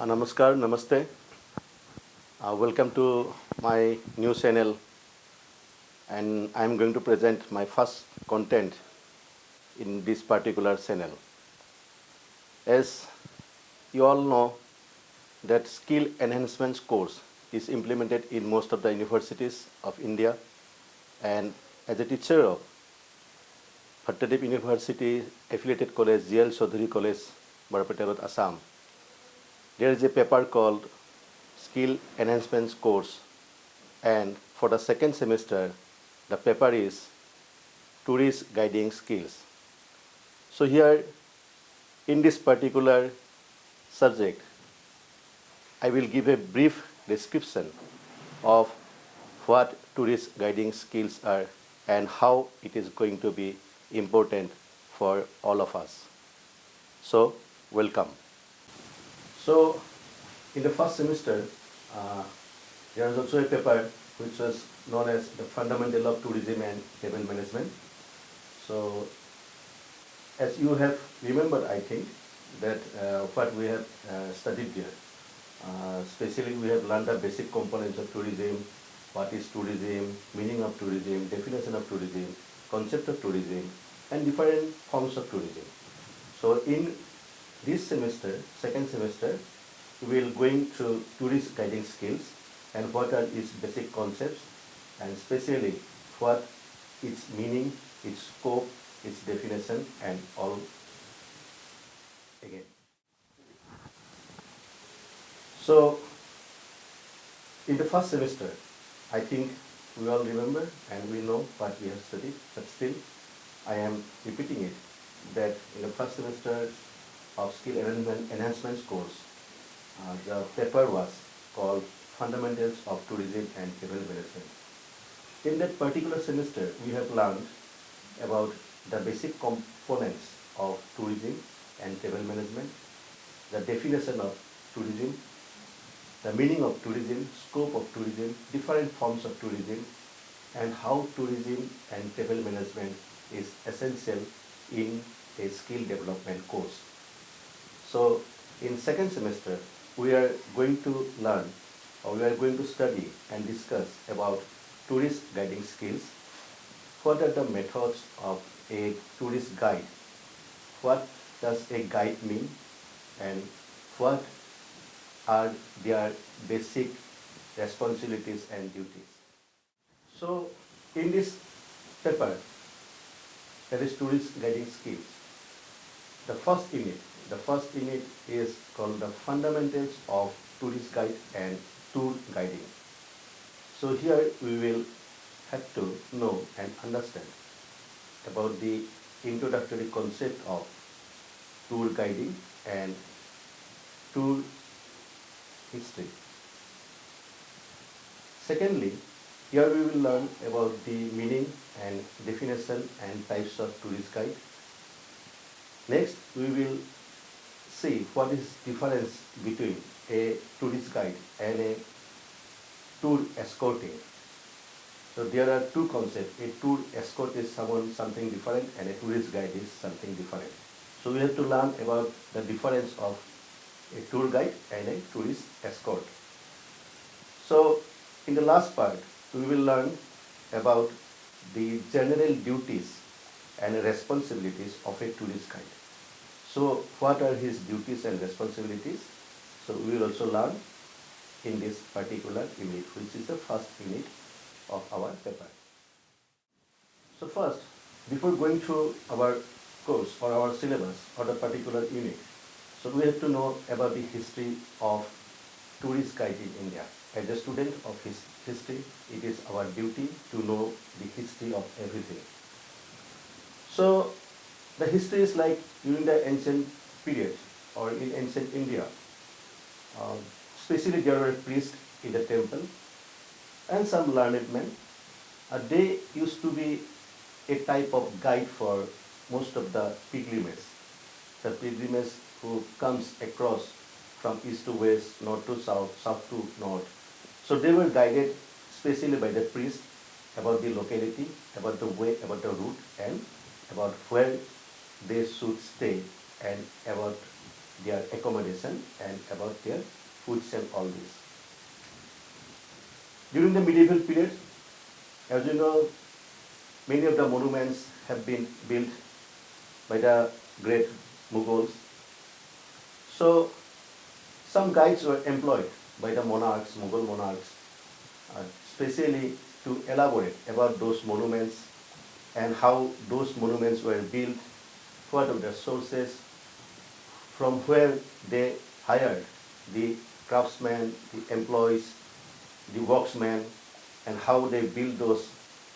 Namaskar, Namaste. Welcome to my new channel, and I am going to present my first content in this particular channel. As you all know, that skill enhancement course is implemented in most of the universities of India, and as a teacher of Bhattadev University affiliated college, GL Chaudhary College, Bhattadev, Assam, there is a paper called Skill Enhancement Course, and for the second semester the paper is Tourist Guiding Skills. So here in this particular subject I will give a brief description of what tourist guiding skills are and how it is going to be important for all of us. So welcome. So in the first semester, there is also a paper which was known as the Fundamental of Tourism and Travel Management. So as you have remembered, I think, that what we have studied there. Especially we have learned the basic components of tourism, what is tourism, meaning of tourism, definition of tourism, concept of tourism, and different forms of tourism. So in this semester, second semester, we will going through tourist guiding skills and what are its basic concepts, and especially what its meaning, its scope, its definition, and all again. So in the first semester, I think we all remember and we know what we have studied, but still I am repeating it, that in the first semester of Skill Enhancement course, the paper was called Fundamentals of Tourism and Travel Management. In that particular semester, we have learned about the basic components of tourism and travel management, the definition of tourism, the meaning of tourism, scope of tourism, different forms of tourism, and how tourism and travel management is essential in a skill development course. So in second semester, we are going to learn, or we are going to study and discuss about tourist guiding skills. What are the methods of a tourist guide? What does a guide mean? And what are their basic responsibilities and duties? So in this paper, that is tourist guiding skills, the first unit is called the Fundamentals of Tourist Guide and Tour Guiding. So here we will have to know and understand about the introductory concept of tour guiding and tour history. Secondly, here we will learn about the meaning and definition and types of tourist guide. Next, we will see what is difference between a tourist guide and a tour escorting. So there are two concepts. A tour escort is something different, and a tourist guide is something different. So we have to learn about the difference of a tour guide and a tourist escort. So in the last part, we will learn about the general duties and responsibilities of a tourist guide. So what are his duties and responsibilities? So we will also learn in this particular unit, which is the first unit of our paper. So first, before going through our course or our syllabus or the particular unit, so we have to know about the history of tourist guide in India. As a student of history, it is our duty to know the history of everything. So the history is like during the ancient period or in ancient India, especially there were priests in the temple and some learned men. They used to be a type of guide for most of the pilgrims. The pilgrims who comes across from east to west, north to south, south to north. So they were guided especially by the priest about the locality, about the way, about the route, and about where they should stay, and about their accommodation and about their foods and all this. During the medieval period, as you know, many of the monuments have been built by the great Mughals. So some guides were employed by the monarchs, Mughal monarchs, specially to elaborate about those monuments and how those monuments were built, what are the sources, from where they hired the craftsmen, the employees, the workmen, and how they built those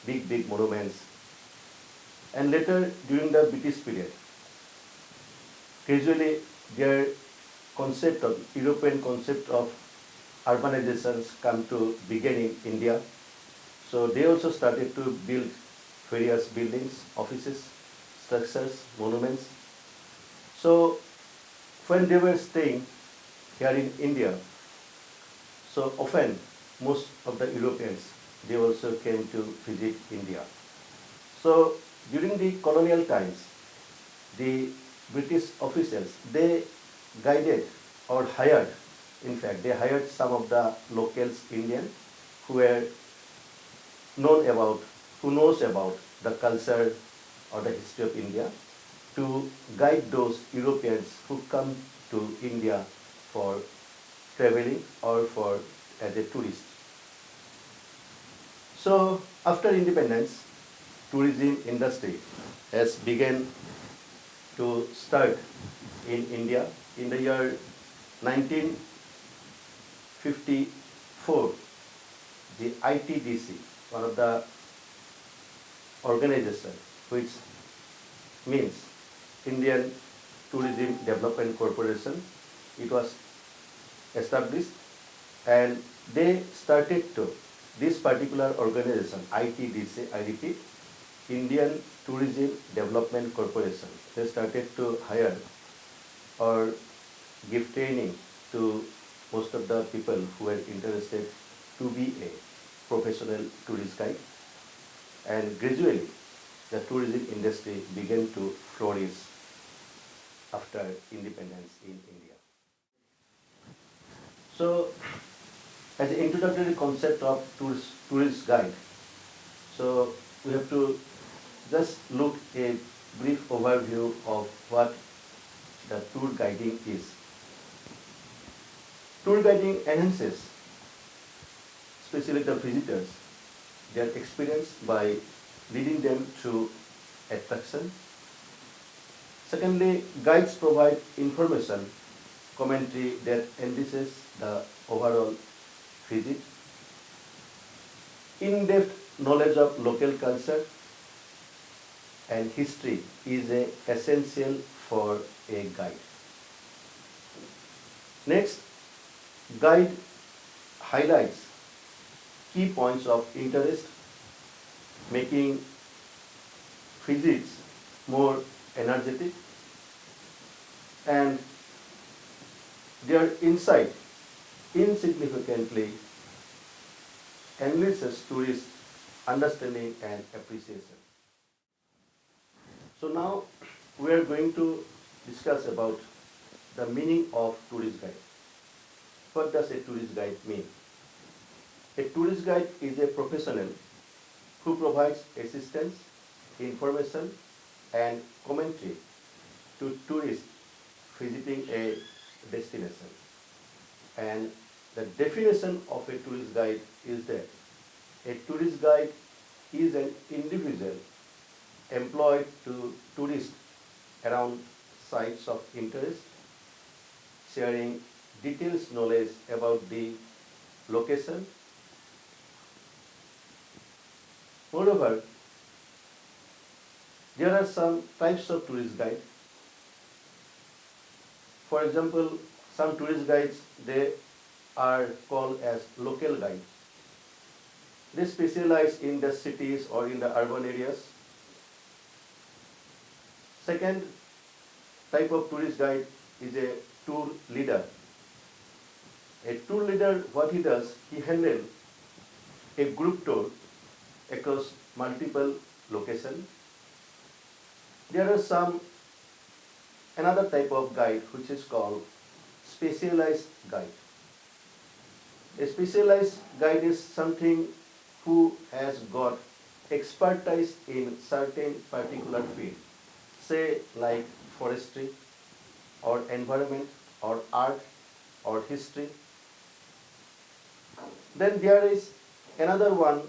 big, big monuments. And later, during the British period, gradually their concept of, European concept of urbanizations come to begin in India. So they also started to build various buildings, offices, structures, monuments. So when they were staying here in India, so often most of the Europeans, they also came to visit India. So during the colonial times, the British officials, they guided or hired, in fact, they hired some of the locals Indian who were who knows about the culture or the history of India to guide those Europeans who come to India for traveling or for as a tourist. So after independence, tourism industry has begun to start in India in the year 1954. The ITDC, one of the organizations which means Indian Tourism Development Corporation, it was established, and they started to, this particular organization, ITDC, I repeat, Indian Tourism Development Corporation, they started to hire or give training to most of the people who were interested to be a professional tourist guide. And gradually, the tourism industry began to flourish after independence in India. So, as an introductory concept of tourist guide, so we have to just look a brief overview of what the tour guiding is. Tour guiding enhances, especially the visitors, their experience by leading them through attraction. Secondly, guides provide information, commentary that enriches the overall visit. In-depth knowledge of local culture and history is essential for a guide. Next, guide highlights key points of interest, making visits more energetic, and their insight insignificantly enriches tourist understanding and appreciation. So now we are going to discuss about the meaning of tourist guide. What does a tourist guide mean? A tourist guide is a professional who provides assistance, information, and commentary to tourists visiting a destination. And the definition of a tourist guide is that a tourist guide is an individual employed to tourists around sites of interest, sharing detailed knowledge about the location. Moreover, there are some types of tourist guide. For example, some tourist guides, they are called as local guides. They specialize in the cities or in the urban areas. Second type of tourist guide is a tour leader. A tour leader, what he does, he handles a group tour across multiple locations. There are some another type of guide which is called specialized guide. A specialized guide is something who has got expertise in certain particular field, say like forestry or environment or art or history. Then there is another one,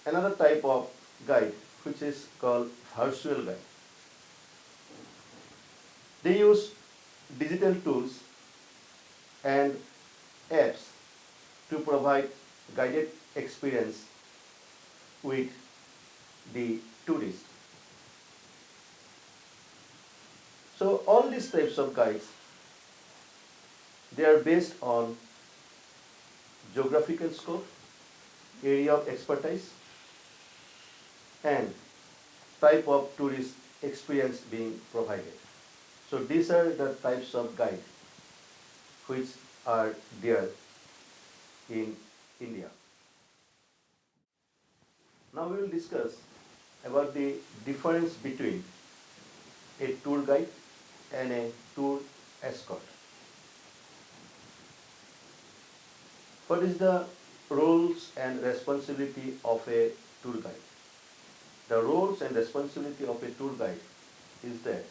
another type of guide which is called virtual guide. They use digital tools and apps to provide guided experience with the tourist. So all these types of guides, they are based on geographical scope, area of expertise, and type of tourist experience being provided. So these are the types of guide which are there in India. Now we will discuss about the difference between a tour guide and a tour escort. What is the roles and responsibility of a tour guide? The roles and responsibility of a tour guide is that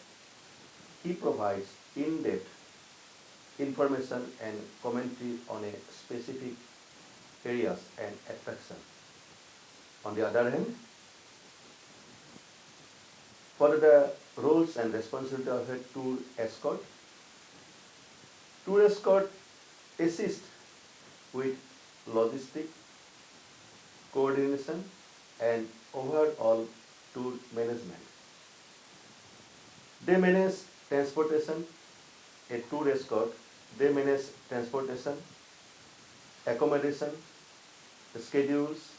he provides in-depth information and commentary on a specific areas and attraction. On the other hand, what are the roles and responsibility of a tour escort? Tour escort assist with logistic, coordination and overall tour management. They manage transportation, a tour escort, they manage transportation, accommodation, schedules,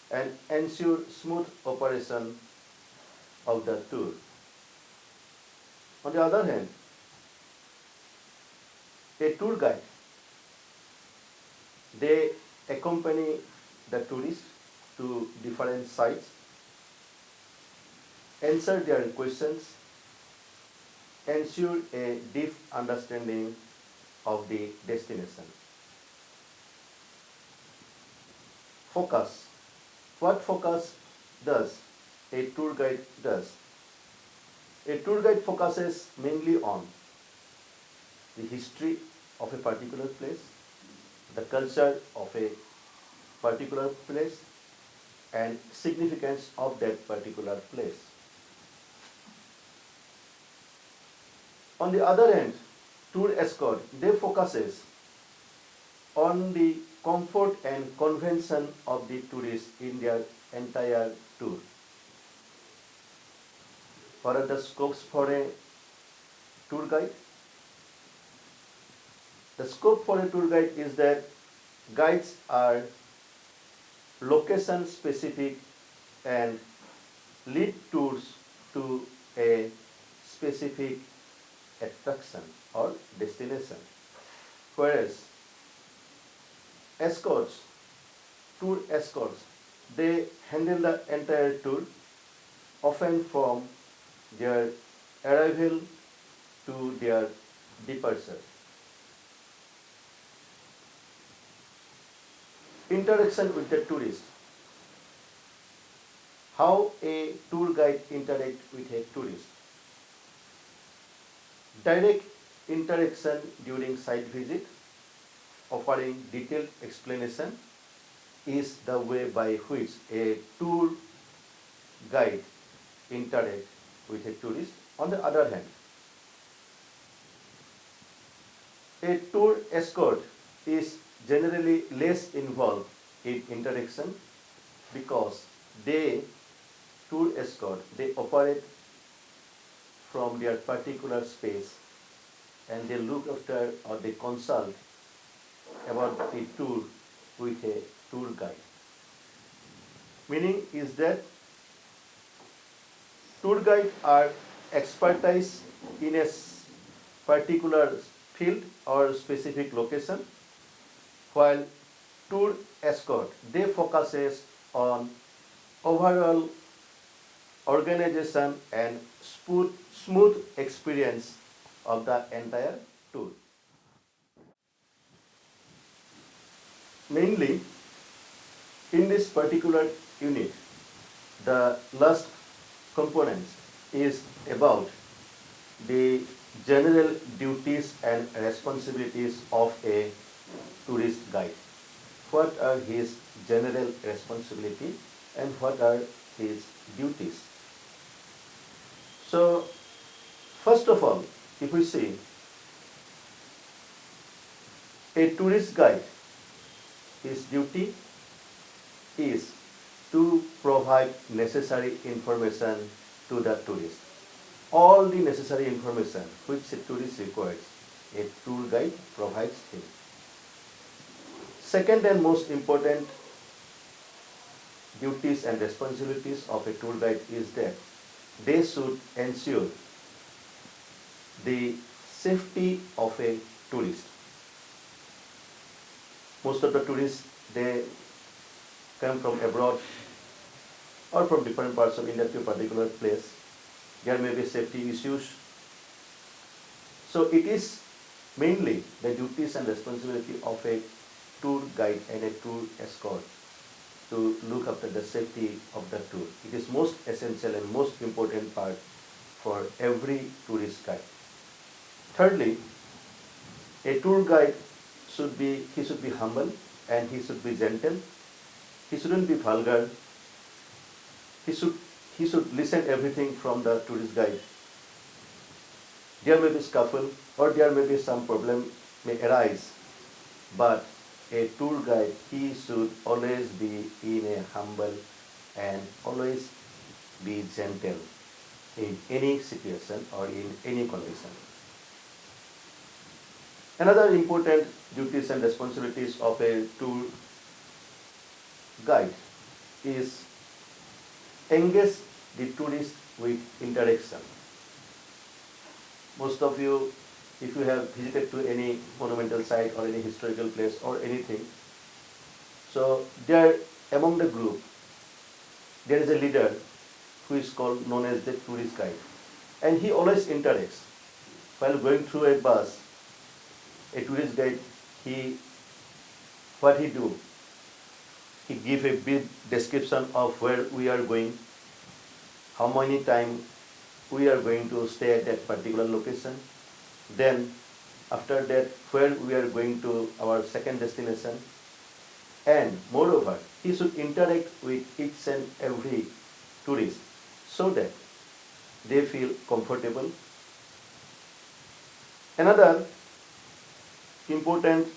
and ensure smooth operation of the tour. On the other hand, a tour guide, they accompany the tourist to different sites, answer their questions, ensure a deep understanding of the destination. Focus. What focus does a tour guide does? A tour guide focuses mainly on the history of a particular place, the culture of a particular place, and significance of that particular place. On the other hand, tour escort, they focuses on the comfort and convention of the tourist in their entire tour. What are the scopes for a tour guide? The scope for a tour guide is that guides are location specific and lead tours to a specific attraction or destination. Whereas escorts, tour escorts, they handle the entire tour, often from their arrival to their departure. Interaction with the tourist. How a tour guide interacts with a tourist. Direct interaction during site visit, offering detailed explanation, is the way by which a tour guide interacts with a tourist. On the other hand, a tour escort is generally less involved in interaction because tour escort, they operate from their particular space and they look after or they consult about the tour with a tour guide. Meaning is that tour guide are expertise in a particular field or specific location, while tour escort, they focuses on overall organization and smooth experience of the entire tour. Mainly, in this particular unit, the last component is about the general duties and responsibilities of a tourist guide. What are his general responsibility and what are his duties? So, first of all, if we see a tourist guide, his duty is to provide necessary information to the tourist. All the necessary information which a tourist requires, a tour guide provides him. Second and most important duties and responsibilities of a tour guide is that they should ensure the safety of a tourist. Most of the tourists, they come from abroad or from different parts of India to a particular place. There may be safety issues. So it is mainly the duties and responsibility of a tour guide and a tour escort to look after the safety of the tour. It is most essential and most important part for every tourist guide. Thirdly, a tour guide should be humble and he should be gentle. He shouldn't be vulgar. He should listen everything from the tourist guide. There may be scuffle or there may be some problem may arise, but a tour guide, he should always be in a humble and always be gentle in any situation or in any condition. Another important duties and responsibilities of a tour guide is engage the tourist with interaction. Most of you, if you have visited to any monumental site or any historical place or anything, so there among the group, there is a leader who is known as the tourist guide, and he always interacts. While going through a bus, a tourist guide, what he do? He give a big description of where we are going, how many time we are going to stay at that particular location. Then after that, where we are going to our second destination. And moreover, he should interact with each and every tourist so that they feel comfortable. Another important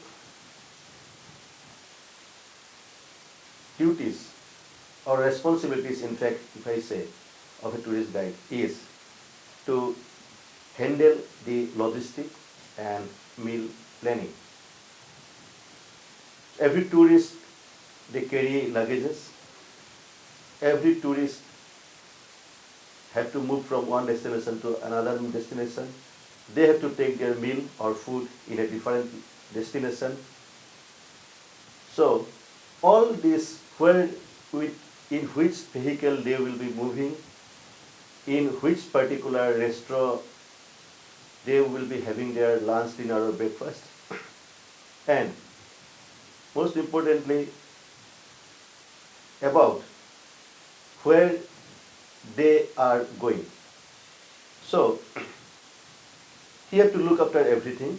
duties or responsibilities, in fact, if I say, of a tourist guide is to handle the logistic and meal planning. Every tourist, they carry luggages. Every tourist have to move from one destination to another destination. They have to take their meal or food in a different destination. So, all this, in which vehicle they will be moving, in which particular restaurant they will be having their lunch, dinner or breakfast, and most importantly about where they are going. So, he have to look after everything.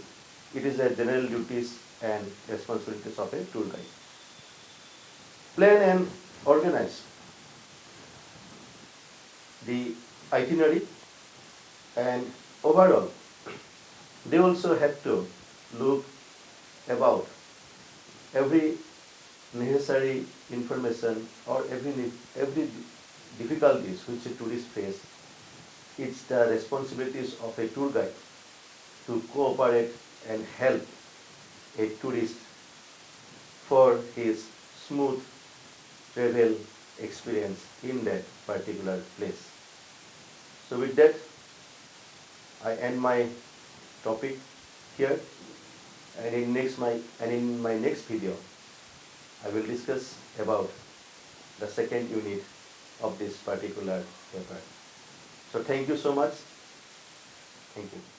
It is a general duties and responsibilities of a tour guide. Plan and organize the itinerary, and overall they also have to look about every necessary information or every difficulties which a tourist face. It's the responsibilities of a tour guide to cooperate and help a tourist for his smooth travel experience in that particular place. So with that, I end my topic here, and in my next video, I will discuss about the second unit, of this particular paper. So thank you so much. Thank you.